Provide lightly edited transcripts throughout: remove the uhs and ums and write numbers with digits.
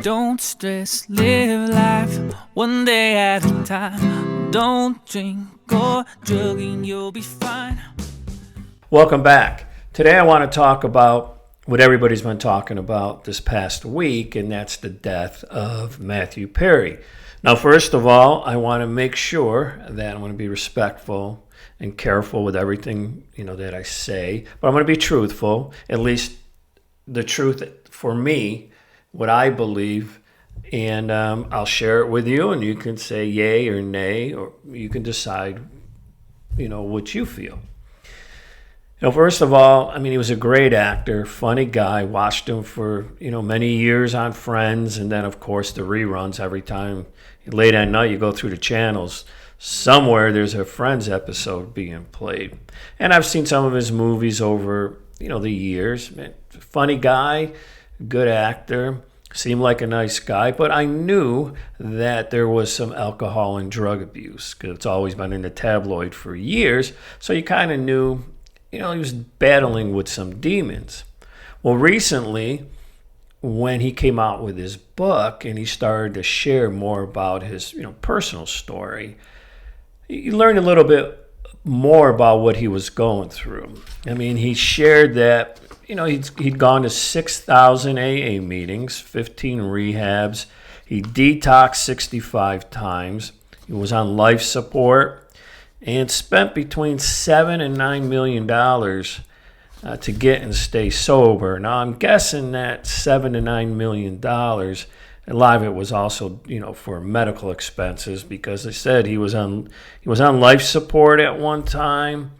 Don't stress, live life one day at a time. Don't drink or drug and you'll be fine. Welcome back. Today I want to talk about what everybody's been talking about this past week, and that's the death of Mathew Perry. Now, first of all, I want to make sure that I want to be respectful and careful with everything, that I say, but I'm going to be truthful, at least the truth for me, what I believe, and I'll share it with you, and you can say yay or nay, or you can decide, what you feel. First of all, he was a great actor, funny guy. Watched him for, many years on Friends, and then, of course, the reruns every time. Late at night, you go through the channels. Somewhere there's a Friends episode being played. And I've seen some of his movies over, the years. Funny guy, good actor, seemed like a nice guy, but I knew that there was some alcohol and drug abuse because it's always been in the tabloid for years. So you kind of knew, he was battling with some demons. Well, recently, when he came out with his book and he started to share more about his, personal story, you learned a little bit more about what he was going through. He shared that he'd gone to 6,000 AA meetings, 15 rehabs. He detoxed 65 times. He was on life support and spent between $7 and $9 million to get and stay sober. Now, I'm guessing that $7 to $9 million, a lot of it was also, for medical expenses, because they said he was on life support at one time.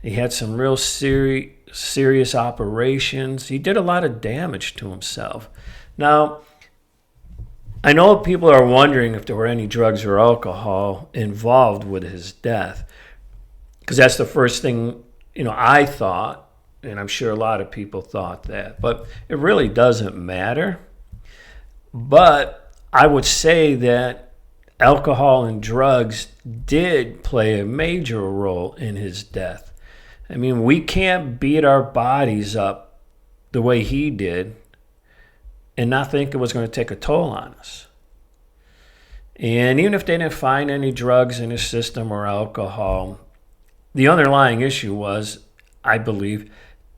He had some real serious operations. He did a lot of damage to himself. Now, I know people are wondering if there were any drugs or alcohol involved with his death, because that's the first thing, I thought, and I'm sure a lot of people thought that, but it really doesn't matter. But I would say that alcohol and drugs did play a major role in his death. We can't beat our bodies up the way he did and not think it was going to take a toll on us. And even if they didn't find any drugs in his system or alcohol, the underlying issue was, I believe,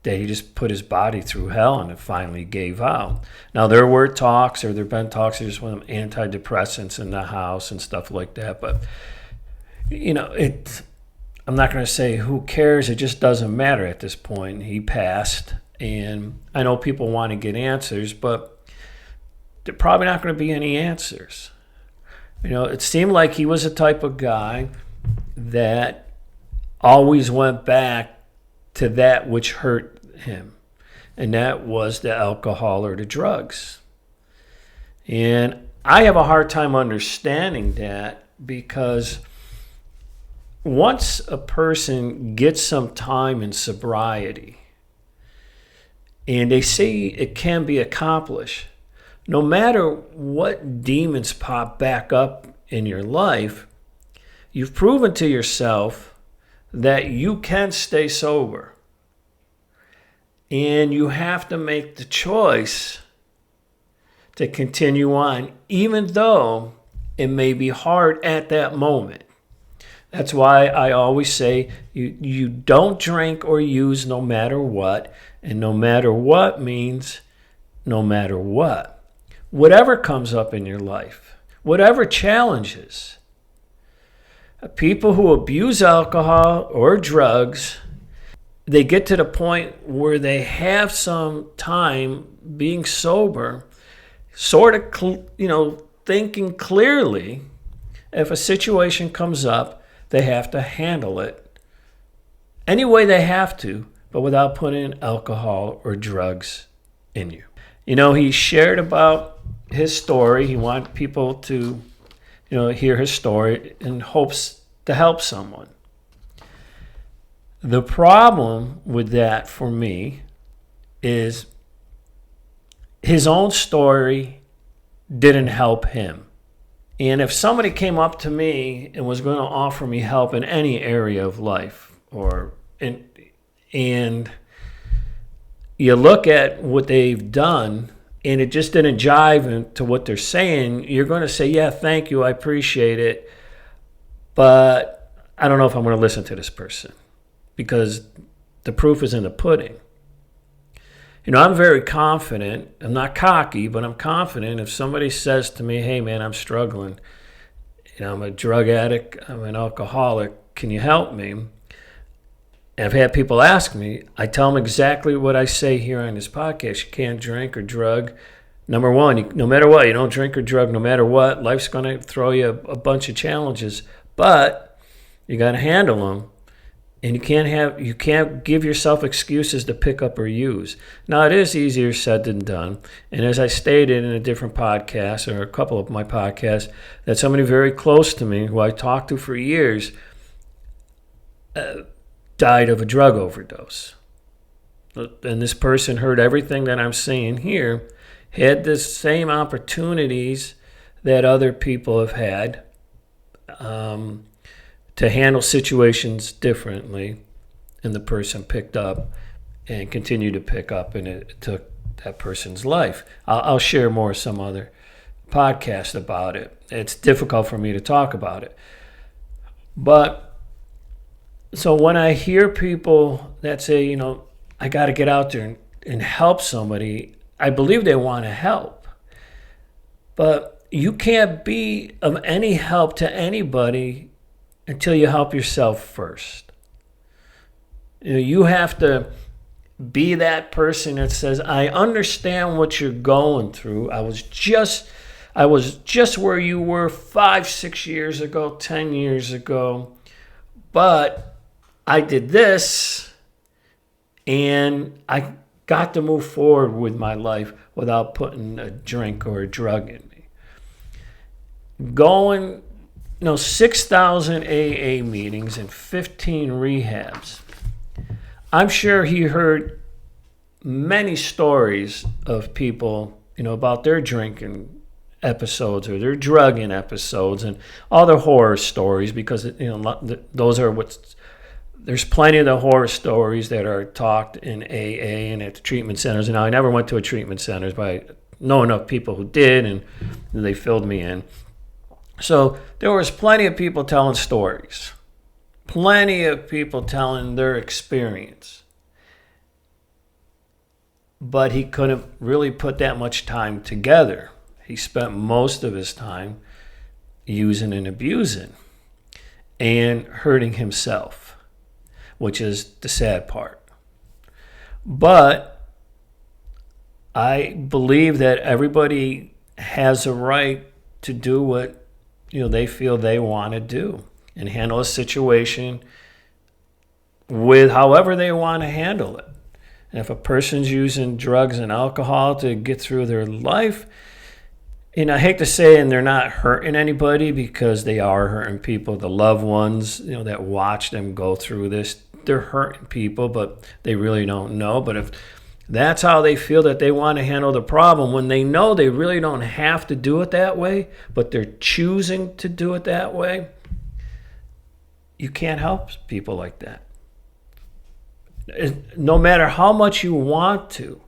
that he just put his body through hell and it finally gave out. Now, there have been talks just with antidepressants in the house and stuff like that, but, I'm not going to say who cares. It just doesn't matter at this point. He passed, and I know people want to get answers, but there are probably not going to be any answers. It seemed like he was the type of guy that always went back to that which hurt him, and that was the alcohol or the drugs. And I have a hard time understanding that, because once a person gets some time in sobriety and they see it can be accomplished, no matter what demons pop back up in your life, you've proven to yourself that you can stay sober. And you have to make the choice to continue on, even though it may be hard at that moment. That's why I always say you don't drink or use no matter what. And no matter what means no matter what. Whatever comes up in your life, whatever challenges. People who abuse alcohol or drugs, they get to the point where they have some time being sober, sort of, thinking clearly. If a situation comes up, they have to handle it any way they have to, but without putting alcohol or drugs in you. He shared about his story. He wanted people to, hear his story in hopes to help someone. The problem with that for me is his own story didn't help him. And if somebody came up to me and was going to offer me help in any area of life, and you look at what they've done and it just didn't jive into what they're saying, you're going to say, yeah, thank you, I appreciate it, but I don't know if I'm going to listen to this person, because the proof is in the pudding. I'm very confident. I'm not cocky, but I'm confident. If somebody says to me, hey, man, I'm struggling, I'm a drug addict, I'm an alcoholic, can you help me? And I've had people ask me, I tell them exactly what I say here on this podcast. You can't drink or drug. Number one, no matter what, you don't drink or drug no matter what. Life's going to throw you a bunch of challenges, but you got to handle them. And you can't give yourself excuses to pick up or use. Now, it is easier said than done. And as I stated in a different podcast, or a couple of my podcasts, that somebody very close to me, who I talked to for years, died of a drug overdose. And this person heard everything that I'm saying here, had the same opportunities that other people have had, to handle situations differently, and the person picked up and continued to pick up, and it took that person's life. I'll share more some other podcast about it. It's difficult for me to talk about it. But so when I hear people that say, I got to get out there and help somebody, I believe they want to help. But you can't be of any help to anybody until you help yourself first. You have to be that person that says, I understand what you're going through. I was just where you were 5, 6 years ago, 10 years ago, but I did this, and I got to move forward with my life without putting a drink or a drug in me. Going 6,000 AA meetings and 15 rehabs. I'm sure he heard many stories of people, about their drinking episodes or their drugging episodes and all the horror stories, because, those are there's plenty of the horror stories that are talked in AA and at the treatment centers. And I never went to a treatment center, but I know enough people who did, and they filled me in. So there was plenty of people telling stories, plenty of people telling their experience. But he couldn't really put that much time together. He spent most of his time using and abusing and hurting himself, which is the sad part. But I believe that everybody has a right to do what they feel they want to do and handle a situation with however they want to handle it. And if a person's using drugs and alcohol to get through their life, I hate to say, and they're not hurting anybody, because they are hurting people, the loved ones, that watch them go through this, they're hurting people, but they really don't know. But if that's how they feel that they want to handle the problem, when they know they really don't have to do it that way, but they're choosing to do it that way, you can't help people like that. No matter how much you want to,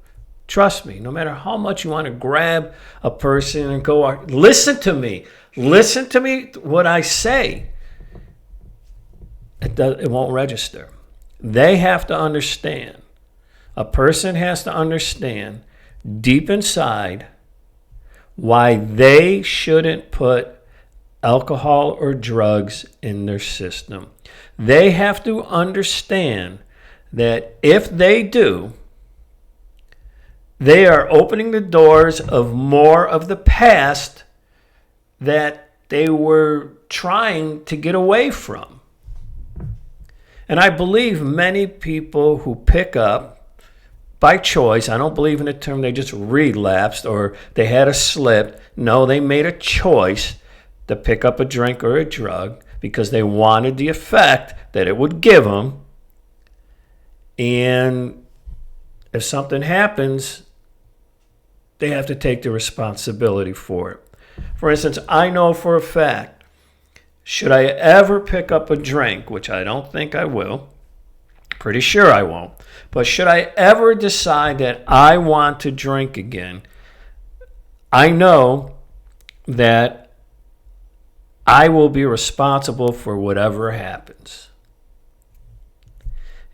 trust me, no matter how much you want to grab a person and go, listen to me, what I say, it won't register. They have to understand. A person has to understand deep inside why they shouldn't put alcohol or drugs in their system. They have to understand that if they do, they are opening the doors of more of the past that they were trying to get away from. And I believe many people who pick up by choice, I don't believe in the term they just relapsed or they had a slip. No, they made a choice to pick up a drink or a drug because they wanted the effect that it would give them. And if something happens, they have to take the responsibility for it. For instance, I know for a fact, should I ever pick up a drink, which I don't think I will, pretty sure I won't, but should I ever decide that I want to drink again, I know that I will be responsible for whatever happens.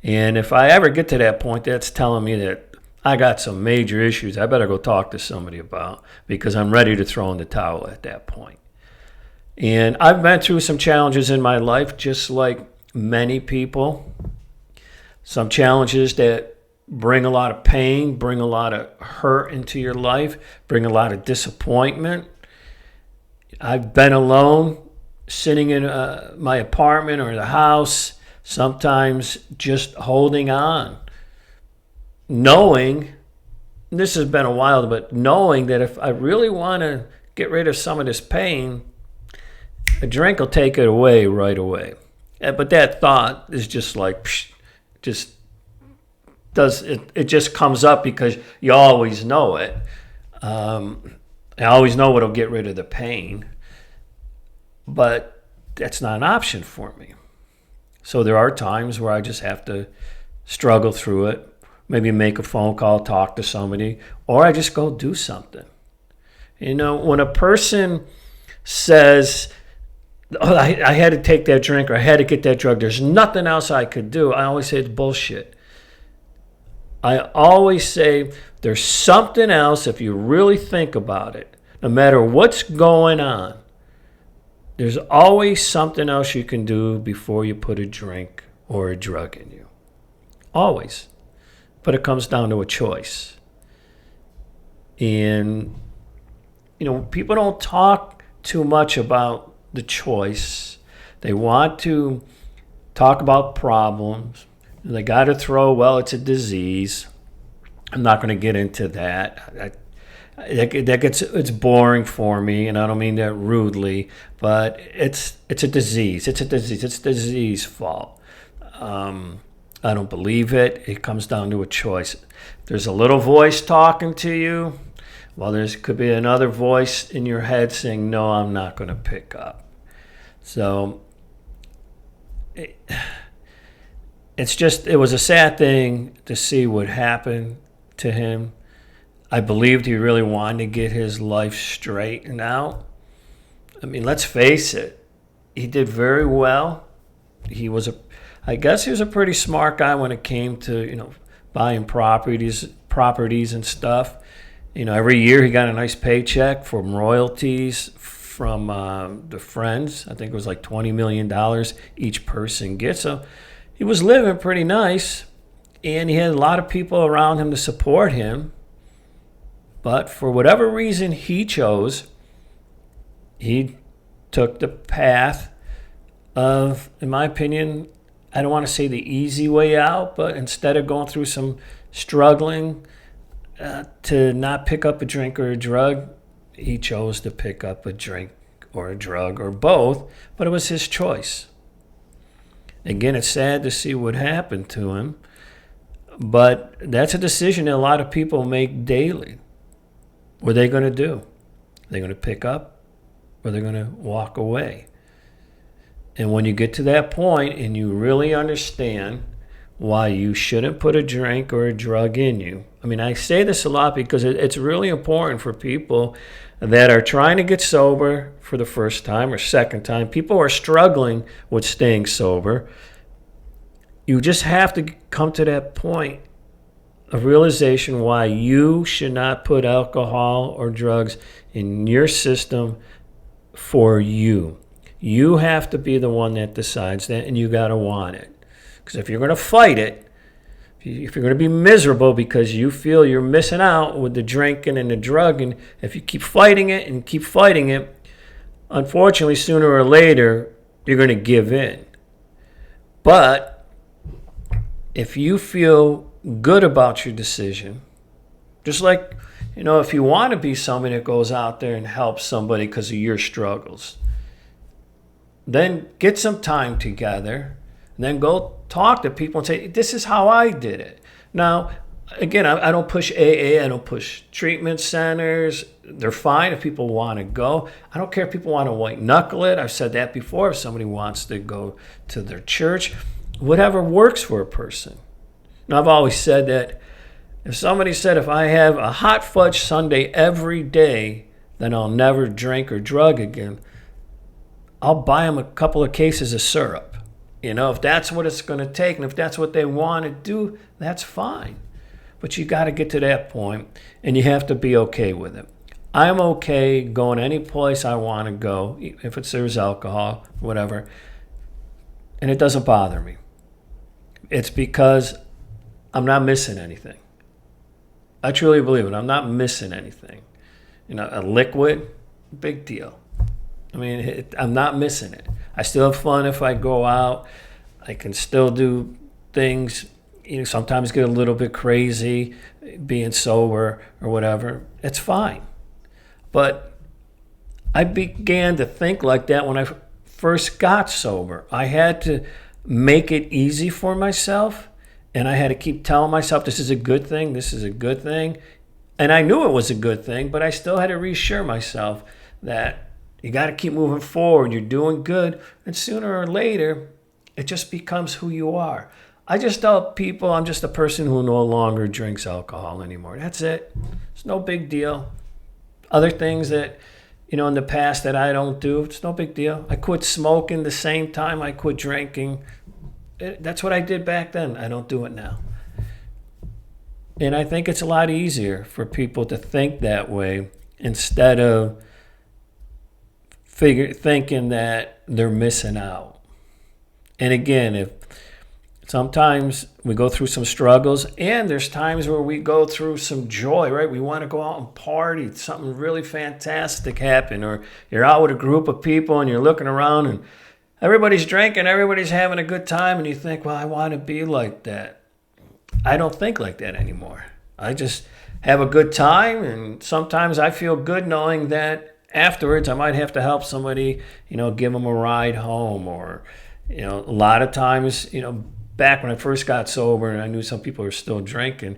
And if I ever get to that point, that's telling me that I got some major issues I better go talk to somebody about, because I'm ready to throw in the towel at that point. And I've been through some challenges in my life, just like many people. Some challenges that bring a lot of pain, bring a lot of hurt into your life, bring a lot of disappointment. I've been alone, sitting in my apartment or the house, sometimes just holding on, knowing, this has been a while, but knowing that if I really want to get rid of some of this pain, a drink will take it away right away. But that thought is just like, just does it? It just comes up because you always know it. I always know what'll get rid of the pain, but that's not an option for me. So there are times where I just have to struggle through it, maybe make a phone call, talk to somebody, or I just go do something. You know, when a person says, oh, I had to take that drink or I had to get that drug, there's nothing else I could do, I always say it's bullshit. I always say there's something else if you really think about it. No matter what's going on, there's always something else you can do before you put a drink or a drug in you. Always. But it comes down to a choice. And, you know, people don't talk too much about the choice. They want to talk about problems. They got to throw, well, it's a disease. I'm not going to get into that. It's boring for me, and I don't mean that rudely, but it's a disease. It's a disease. It's the disease's fault. I don't believe it. It comes down to a choice. There's a little voice talking to you. Well, there could be another voice in your head saying, no, I'm not going to pick up. So it was a sad thing to see what happened to him. I believed he really wanted to get his life straightened out. I mean, let's face it. He did very well. I guess he was a pretty smart guy when it came to, you know, buying properties and stuff. You know, every year he got a nice paycheck from royalties from the Friends. I think it was like $20 million each person gets. So he was living pretty nice, and he had a lot of people around him to support him. But for whatever reason he chose, he took the path of, in my opinion, I don't want to say the easy way out, but instead of going through some struggling to not pick up a drink or a drug, he chose to pick up a drink or a drug or both, but it was his choice. Again, it's sad to see what happened to him, but that's a decision that a lot of people make daily. What are they going to do? Are they going to pick up, or are they going to walk away? And when you get to that point and you really understand why you shouldn't put a drink or a drug in you. I mean, I say this a lot because it's really important for people that are trying to get sober for the first time or second time. People are struggling with staying sober. You just have to come to that point of realization why you should not put alcohol or drugs in your system for you. You have to be the one that decides that, and you got to want it. Because if you're going to fight it, if you're going to be miserable because you feel you're missing out with the drinking and the drug, and if you keep fighting it, unfortunately, sooner or later, you're going to give in. But if you feel good about your decision, just like, you know, if you want to be somebody that goes out there and helps somebody because of your struggles, then get some time together and then go talk to people and say, this is how I did it. Now, again, I don't push AA. I don't push treatment centers. They're fine if people want to go. I don't care if people want to white knuckle it. I've said that before. If somebody wants to go to their church, whatever works for a person. Now, I've always said that if somebody said if I have a hot fudge sundae every day, then I'll never drink or drug again, I'll buy them a couple of cases of syrup. If that's what it's going to take, and if that's what they want to do, that's fine. But you got to get to that point, and you have to be okay with it. I'm okay going any place I want to go, if there's alcohol, whatever, and it doesn't bother me. It's because I'm not missing anything. I truly believe it. I'm not missing anything. A liquid, big deal. I'm not missing it. I still have fun if I go out. I can still do things, sometimes get a little bit crazy being sober or whatever. It's fine. But I began to think like that when I first got sober. I had to make it easy for myself, and I had to keep telling myself, this is a good thing, this is a good thing. And I knew it was a good thing, but I still had to reassure myself that you got to keep moving forward. You're doing good. And sooner or later, it just becomes who you are. I just tell people I'm just a person who no longer drinks alcohol anymore. That's it. It's no big deal. Other things that, in the past that I don't do, it's no big deal. I quit smoking the same time I quit drinking. That's what I did back then. I don't do it now. And I think it's a lot easier for people to think that way instead of thinking that they're missing out. And again, if sometimes we go through some struggles, and there's times where we go through some joy, right? We want to go out and party, something really fantastic happen, or you're out with a group of people and you're looking around and everybody's drinking, everybody's having a good time, and you think, well, I want to be like that. I don't think like that anymore. I just have a good time, and sometimes I feel good knowing that afterwards I might have to help somebody, give them a ride home, or, a lot of times, back when I first got sober and I knew some people were still drinking,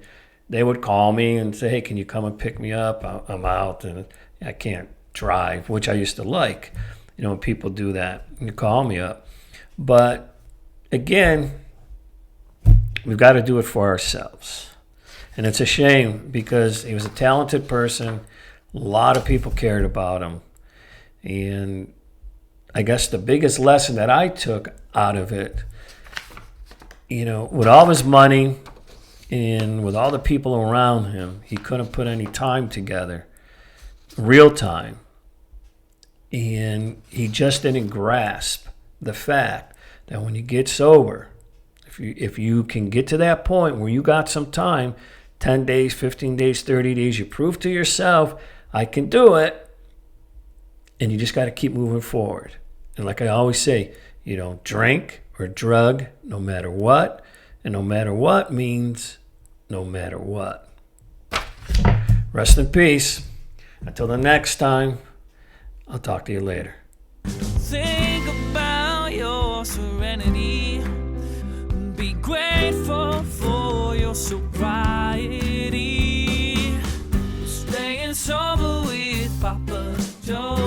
they would call me and say, hey, can you come and pick me up? I'm out and I can't drive, which I used to like, when people do that, you call me up. But again, we've got to do it for ourselves. And it's a shame because he was a talented person. A lot of people cared about him. And I guess the biggest lesson that I took out of it, with all his money and with all the people around him, he couldn't put any time together, real time. And he just didn't grasp the fact that when you get sober, if you can get to that point where you got some time, 10 days, 15 days, 30 days, you prove to yourself, I can do it. And you just got to keep moving forward. And like I always say, you don't drink or drug no matter what. And no matter what means no matter what. Rest in peace. Until the next time, I'll talk to you later. Think about your serenity. Be grateful for your sobriety. Staying sober with Papa Joe.